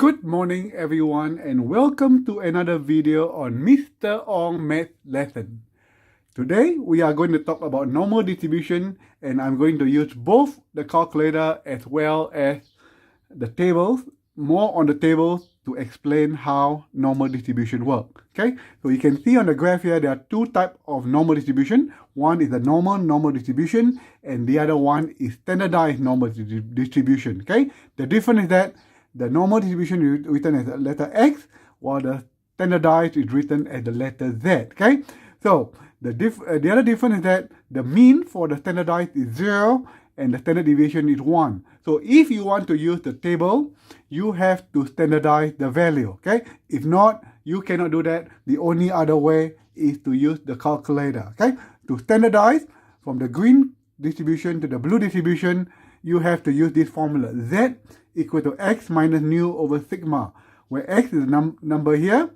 Good morning everyone and welcome to another video on Mr. Ong Math Lesson. Today we are going to talk about normal distribution and I'm going to use both the calculator as well as the tables, more on the tables to explain how normal distribution works. Okay, so you can see on the graph here there are two types of normal distribution. One is the normal distribution and the other one is standardized normal distribution. Okay, the difference is that the normal distribution is written as the letter X, while the standardized is written as the letter Z. Okay, so the other difference is that the mean for the standardized is 0 and the standard deviation is 1. So if you want to use the table, you have to standardize the value. Okay, if not, you cannot do that. The only other way is to use the calculator. Okay, to standardize from the green distribution to the blue distribution, you have to use this formula. Z equal to x minus nu over sigma, where x is the number here,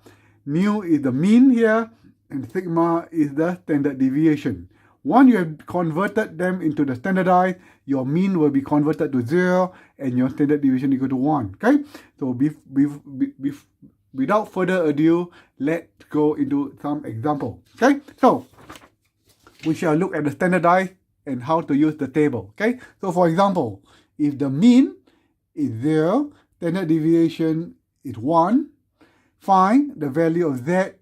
nu is the mean here, and sigma is the standard deviation. Once you have converted them into the standardized, your mean will be converted to 0 and your standard deviation equal to 1. Okay, so without further ado, let's go into some example. Okay, so we shall look at the standardized and how to use the table. Okay, so for example, if the mean is 0, standard deviation is 1, find the value of z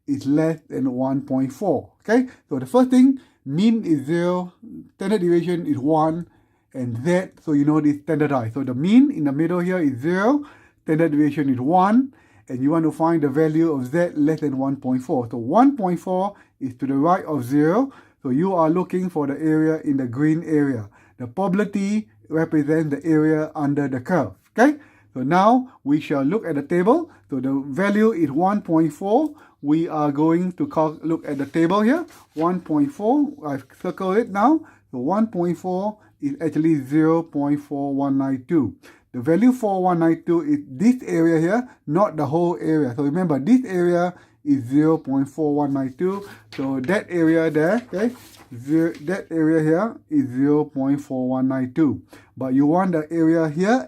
is less than 1.4. Okay, so the first thing, mean is 0, standard deviation is 1, and z, so you know this standardized. So the mean in the middle here is 0, standard deviation is 1, and you want to find the value of z less than 1.4. So 1.4 is to the right of 0, so you are looking for the area in the green area. The probability represents the area under the curve. Okay, so now we shall look at the table. So the value is 1.4. We are going to look at the table here. 1.4, I've circled it now. So 1.4 is actually 0.4192. The value 4192 is this area here, not the whole area. So remember, this area is 0.4192. So that area there, okay, that area here is 0.4192. But you want the area here,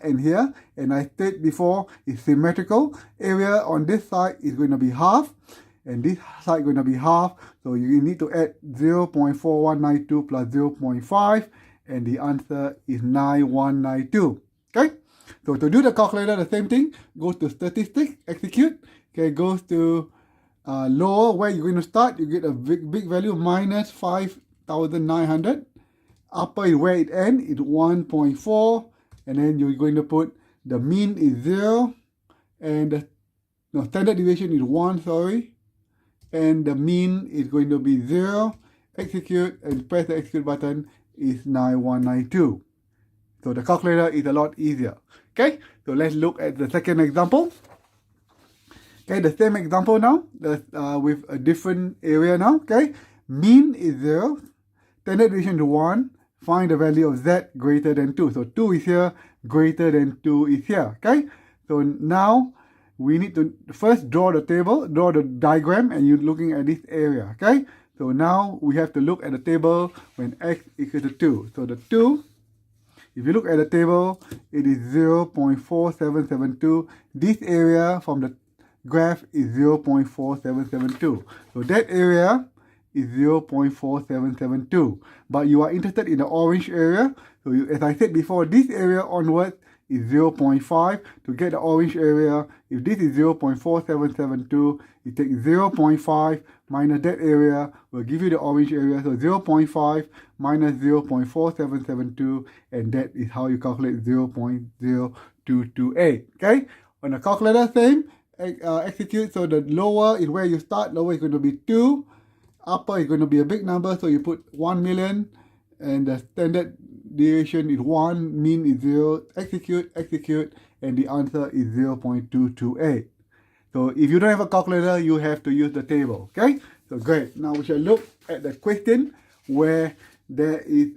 and I said before, it's symmetrical. Area on this side is going to be half, and this side going to be half. So you need to add 0.4192 plus 0.5, and the answer is 9192. Okay, so to do the calculator, the same thing, go to statistics, execute. Okay, goes to lower, where you're going to start, you get a big value, minus 5,900. Upper is where it ends, it's 1.4, and then you're going to put the mean is 0, and the standard deviation is 1, sorry, and the mean is going to be 0. Execute, and press the execute button, is 9192. So the calculator is a lot easier. Okay, so let's look at the second example. Okay, the same example now, with a different area now. Okay, mean is 0, standard deviation is 1, find the value of z greater than 2. So 2 is here, greater than 2 is here. Okay, so now we need to first draw the table, draw the diagram, and you're looking at this area. Okay, so now we have to look at the table when x equals to 2. So the 2, if you look at the table, it is 0.4772. This area from the graph is 0.4772. So that area is 0.4772. But you are interested in the orange area. So as I said before, this area onwards is 0.5. To get the orange area, if this is 0.4772, you take 0.5 minus that area will give you the orange area. So 0.5 minus 0.4772, and that is how you calculate 0.0228. Okay, on the calculator, same. Execute. So the lower is where you start. Lower is going to be 2. Upper is going to be a big number, so you put 1 million, and the standard deviation is 1, mean is 0. Execute, and the answer is 0.228. So if you don't have a calculator, you have to use the table. Okay, so great. Now we shall look at the question where there is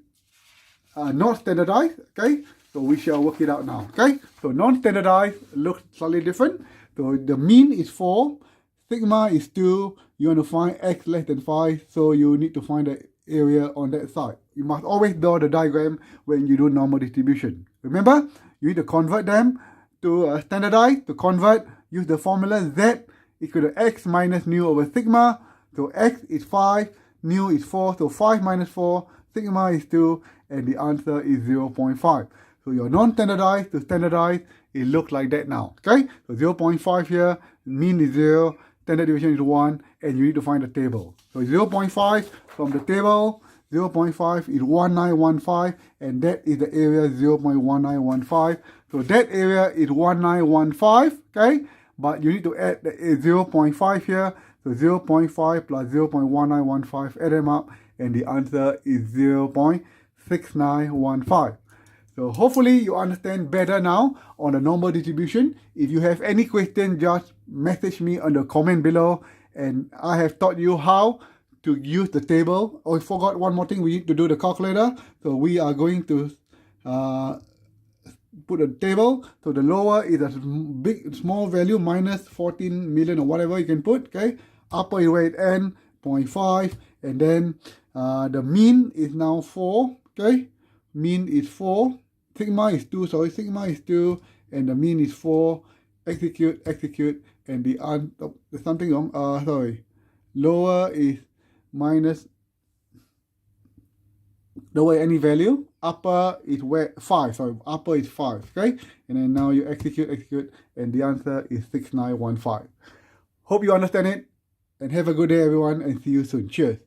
not standardized. Okay, so we shall work it out now. Okay, so non-standardized looks slightly different. So the mean is 4, sigma is 2, you want to find x less than 5, so you need to find the area on that side. You must always draw the diagram when you do normal distribution. Remember, you need to convert them to standardize, to convert, use the formula Z equal to X minus nu over sigma. So X is 5, nu is 4, so 5 minus 4, sigma is 2, and the answer is 0.5. So your non-standardized to standardized, it looks like that now, okay? So 0.5 here, mean is 0, standard deviation is 1, and you need to find the table. So 0.5 from the table, 0.5 is 1915, and that is the area 0.1915. So that area is 1915, okay? But you need to add the 0.5 here. So 0.5 plus 0.1915, add them up, and the answer is 0.6915. So hopefully you understand better now on the normal distribution. If you have any question, just message me on the comment below, and I have taught you how to use the table. Oh, I forgot one more thing, we need to do the calculator. So we are going to put a table. So the lower is a small value, minus 14 million or whatever you can put, okay? Upper is where it ends, 0.5, and then the mean is now 4, okay? Mean is 4, sigma is 2, sigma is 2, and the mean is 4, execute, and there's something wrong, lower is minus, lower any value, upper is upper is 5, okay? And then now you execute, and the answer is 6915. Hope you understand it, and have a good day everyone, and see you soon. Cheers.